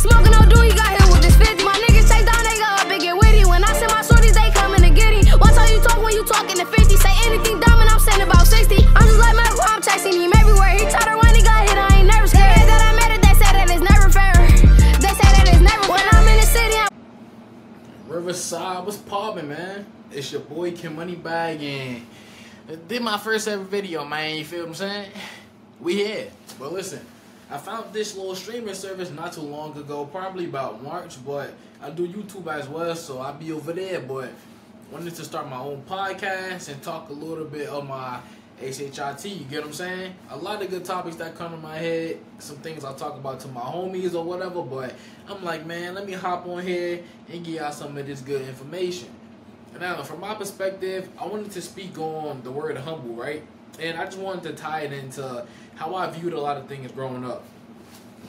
smoking no do, he got hit with this 50. My niggas chase down, they go up and get witty. When I send my shorties, they coming to get him. Watch how you talk when you talking to 50. Say anything dumb and I'm saying about 60. I'm just like medical, I'm chasing him everywhere. He tried to run, he got hit, I ain't never scared. That I made it, they say that it's never fair. They say that it's never when I'm in the city. Riverside, what's poppin', man? It's your boy Kim Moneybag, and did my first ever video, man. You feel what I'm saying? We here. But listen, I found this little streaming service not too long ago, probably about March, but I do YouTube as well, so I'll be over there. But wanted to start my own podcast and talk a little bit of my HHIT, you get what I'm saying? A lot of good topics that come to my head, some things I'll talk about to my homies or whatever, but I'm like, man, let me hop on here and give y'all some of this good information. Now, from my perspective, I wanted to speak on the word humble, right? And I just wanted to tie it into how I viewed a lot of things growing up.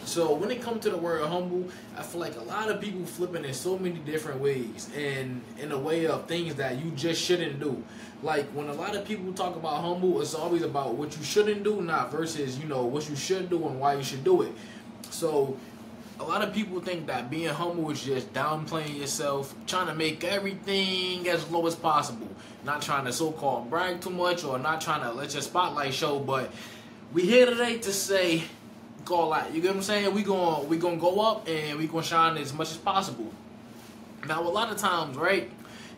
So when it comes to the word humble, I feel like a lot of people flipping in so many different ways, and in a way of things that you just shouldn't do. Like when a lot of people talk about humble, it's always about what you shouldn't do, not versus, you know, what you should do and why you should do it. So a lot of people think that being humble is just downplaying yourself, trying to make everything as low as possible, not trying to so-called brag too much or not trying to let your spotlight show. But we here today to say, call out. You get what I'm saying? We gonna go up and we gonna shine as much as possible. Now, a lot of times, right,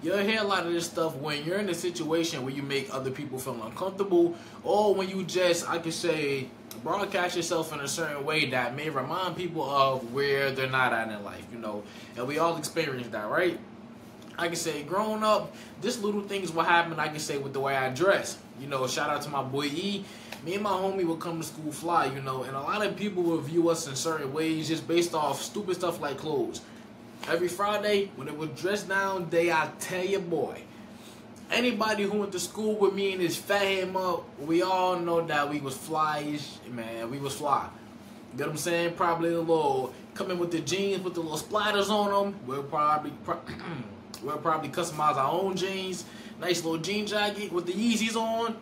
you'll hear a lot of this stuff when you're in a situation where you make other people feel uncomfortable, or when you just, I could say, broadcast yourself in a certain way that may remind people of where they're not at in life, you know. And we all experience that, right? I can say, growing up, just little things will happen, I can say, with the way I dress. You know, shout out to my boy E. Me and my homie would come to school fly, you know, and a lot of people will view us in certain ways just based off stupid stuff like clothes. Every Friday, when it was dress down day, I tell you, boy, anybody who went to school with me and his fat head up, we all know that we was flyish, man. We was fly. You know what I'm saying? Probably a little, coming with the jeans with the little splatters on them. We'll probably customize our own jeans. Nice little jean jacket with the Yeezys on.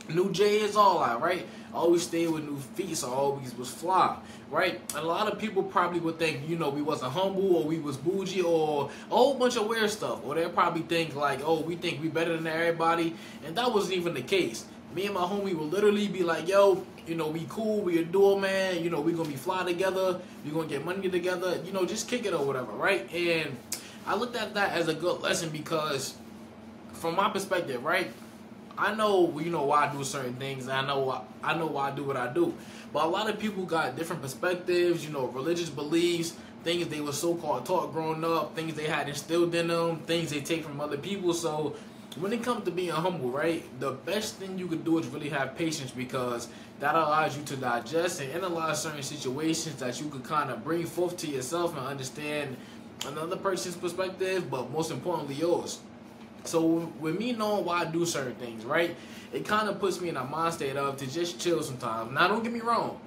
New J's, all out, right? Always stay with new feet, so always was fly, right? And a lot of people probably would think, you know, we wasn't humble, or we was bougie, or a whole bunch of weird stuff. Or they'll probably think like, oh, we think we better than everybody. And that wasn't even the case. Me and my homie would literally be like, yo, you know, we cool, we a duo, man. You know, we gonna be fly together. We gonna get money together. You know, just kick it or whatever, right? And I looked at that as a good lesson because from my perspective, right, I know, you know, why I do certain things, and I know why I do what I do. But a lot of people got different perspectives, you know, religious beliefs, things they were so-called taught growing up, things they had instilled in them, things they take from other people. So when it comes to being humble, right, the best thing you could do is really have patience, because that allows you to digest and analyze certain situations that you could kind of bring forth to yourself and understand another person's perspective, but most importantly yours. So with me knowing why I do certain things, right, it kind of puts me in a mind state of to just chill sometimes. Now, don't get me wrong.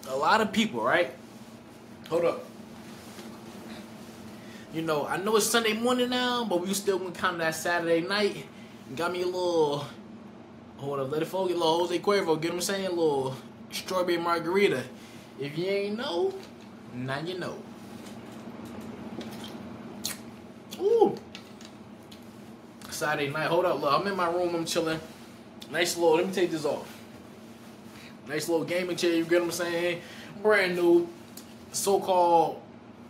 A lot of people, right? Hold up. You know, I know it's Sunday morning now, but we still gonna count that Saturday night. Got me a little, hold up, let it fall, get a little Jose Cuervo, get what I'm saying? A little strawberry margarita. If you ain't know, now you know. Ooh. Saturday night. Hold up, look, I'm in my room, I'm chilling. Nice little, let me take this off. Nice little gaming chair, you get what I'm saying? Brand new, so-called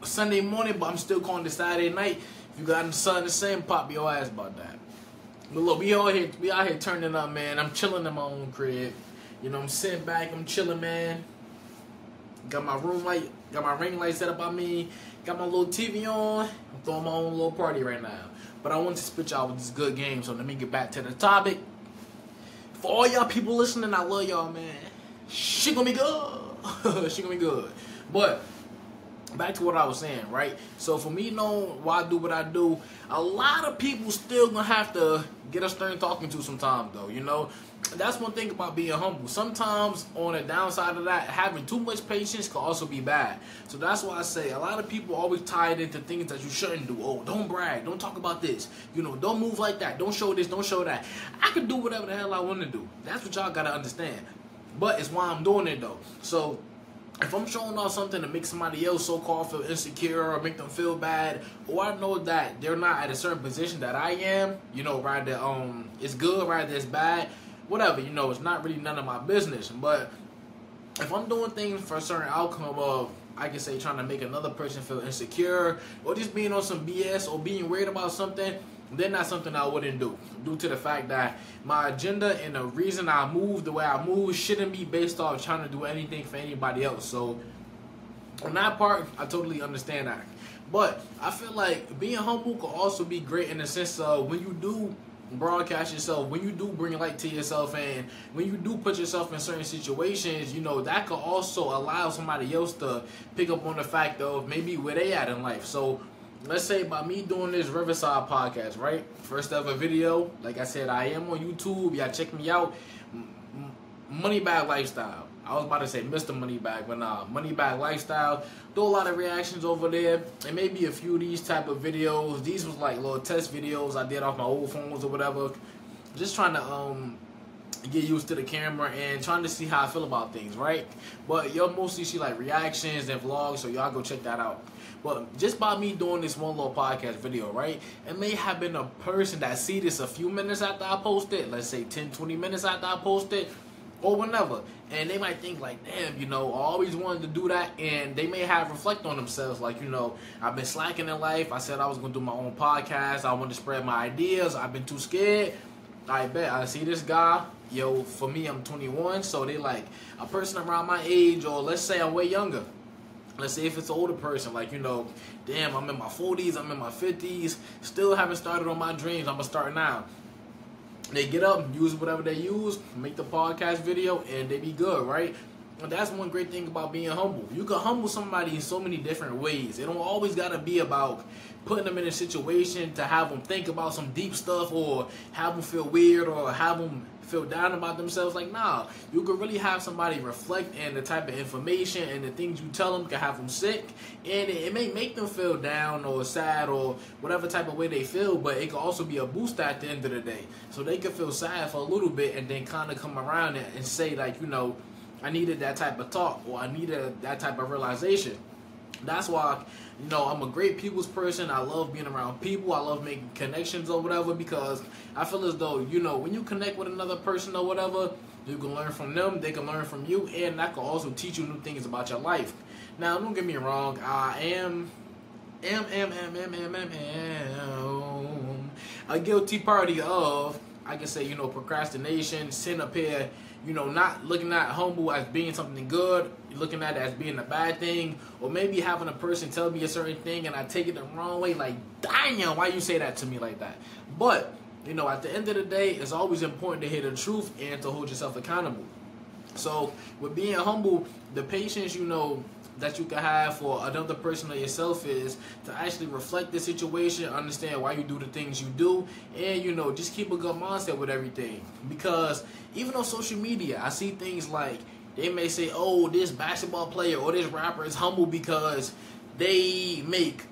Sunday morning, but I'm still calling it Saturday night. If you got something to say, pop your ass about that. But look, we out here turning up, man. I'm chilling in my own crib. You know, I'm sitting back, I'm chilling, man. Got my room light, got my ring light set up by me. Got my little TV on. I'm throwing my own little party right now. But I want to spit y'all with this good game, so let me get back to the topic. For all y'all people listening, I love y'all, man. She gonna be good. She gonna be good. But back to what I was saying, right? So for me knowing why I do what I do, a lot of people still gonna have to get a stern talking to sometimes, though, you know? That's one thing about being humble. Sometimes on the downside of that, having too much patience can also be bad. So that's why I say a lot of people always tie it into things that you shouldn't do. Oh, don't brag. Don't talk about this. You know, don't move like that. Don't show this. Don't show that. I can do whatever the hell I want to do. That's what y'all got to understand. But it's why I'm doing it, though. So if I'm showing off something to make somebody else so-called feel insecure or make them feel bad, or I know that they're not at a certain position that I am, you know, rather it's good, rather it's bad, whatever, you know, it's not really none of my business. But if I'm doing things for a certain outcome of, I can say, trying to make another person feel insecure, or just being on some BS, or being weird about something, then that's something I wouldn't do, due to the fact that my agenda and the reason I move the way I move shouldn't be based off trying to do anything for anybody else. So on that part, I totally understand that. But I feel like being humble could also be great in the sense of when you do broadcast yourself, when you do bring light to yourself, and when you do put yourself in certain situations, you know, that could also allow somebody else to pick up on the fact of maybe where they at in life. So let's say by me doing this Riverside podcast, right? First ever video. Like I said, I am on YouTube. Y'all check me out. Moneybag Lifestyle. I was about to say Mr. Moneybag, but nah, Moneybag Lifestyle. Do a lot of reactions over there, and maybe a few of these type of videos. These was like little test videos I did off my old phones or whatever. Just trying to get used to the camera and trying to see how I feel about things, right? But y'all mostly see like reactions and vlogs, so y'all go check that out. But just by me doing this one little podcast video, right, it may have been a person that see this a few minutes after I post it, let's say 10-20 minutes after I post it, or whenever, and they might think like, damn, you know, I always wanted to do that, and they may have reflect on themselves like, you know, I've been slacking in life. I said I was going to do my own podcast. I want to spread my ideas. I've been too scared. I bet I see this guy, yo, for me, I'm 21, so they like a person around my age, or let's say I'm way younger. Let's say if it's an older person, like, you know, damn, I'm in my 40s, I'm in my 50s, still haven't started on my dreams, I'm going to start now. They get up, use whatever they use, make the podcast video, and they be good, right? And that's one great thing about being humble. You can humble somebody in so many different ways. It don't always got to be about putting them in a situation to have them think about some deep stuff, or have them feel weird, or have them feel down about themselves. Like, nah, you could really have somebody reflect, and the type of information and the things you tell them can have them sick, and it may make them feel down or sad or whatever type of way they feel, but it could also be a boost at the end of the day. So they could feel sad for a little bit and then kind of come around and say like, you know, I needed that type of talk, or I needed that type of realization. That's why, you know, I'm a great people's person. I love being around people. I love making connections or whatever, because I feel as though, you know, when you connect with another person or whatever, you can learn from them, they can learn from you, and that can also teach you new things about your life. Now, don't get me wrong, I am a guilty party of, I can say, you know, procrastination, sitting up here, you know, not looking at humble as being something good, looking at it as being a bad thing, or maybe having a person tell me a certain thing and I take it the wrong way, like, damn, why you say that to me like that? But, you know, at the end of the day, it's always important to hear the truth and to hold yourself accountable. So, with being humble, the patience, you know, that you can have for another person or yourself is to actually reflect the situation, understand why you do the things you do, and, you know, just keep a good mindset with everything. Because even on social media, I see things like, they may say, oh, this basketball player or this rapper is humble because they make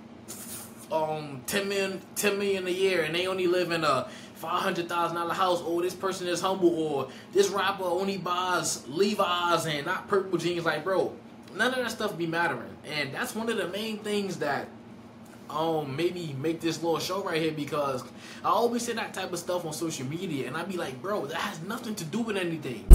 $10 million a year and they only live in a $500,000 house. Oh, this person is humble, or this rapper only buys Levi's and not purple jeans. Like, bro, none of that stuff be mattering. And that's one of the main things that maybe make this little show right here, because I always say that type of stuff on social media and I be like, bro, that has nothing to do with anything.